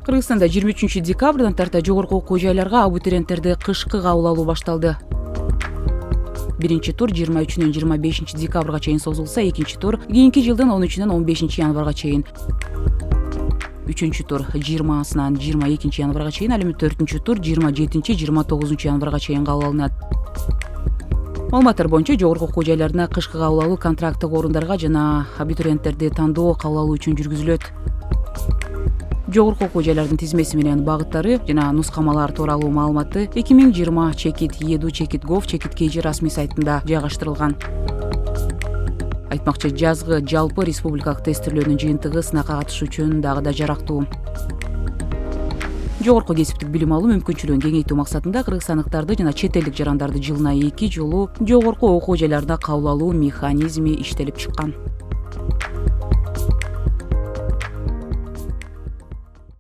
Кыргызстанда 23 декабрдан тарта жогорку окуу жайларга абитуриенттерди кышкы кабыл алуу башталды. Биринчи тур 23-нөн 25 декабрга чейин созулса, экинчи тур кийинки жылдын 13-нөн 15 январга чейин. Үчүнчү тур 20-сынан 22 январга чейин, ал эми төртүнчү тур 27-29 январга чейин кабыл алынат. Маалыматтар боюнча жогорку окуу жайларына кышкы кабыл алуу контракттык орундарга жана абитуриенттерди тандоо кабыл алуу үчүн жүргүзүлөт. Жогорку окуу жайлардын тизмеси менен багыттары жана нускамалар тууралуу маалыматты 2020 чекит edu.gov.kg расмий сайтында жайгаштырылган. Айтмакчы, жазгы жалпы республикалык тестирлөөнүн жыйынтыгы сынакка катышуу үчүн дагы да жарактуу. Жогорку кесиптик билим алуу мүмкүнчүлүгүн кеңейтүү максатында кыргызстандыктарды жана чет элдик жарандарды жылына 2 жолу жогорку окуу жайларына кабыл алуу механизми иштелип чыккан.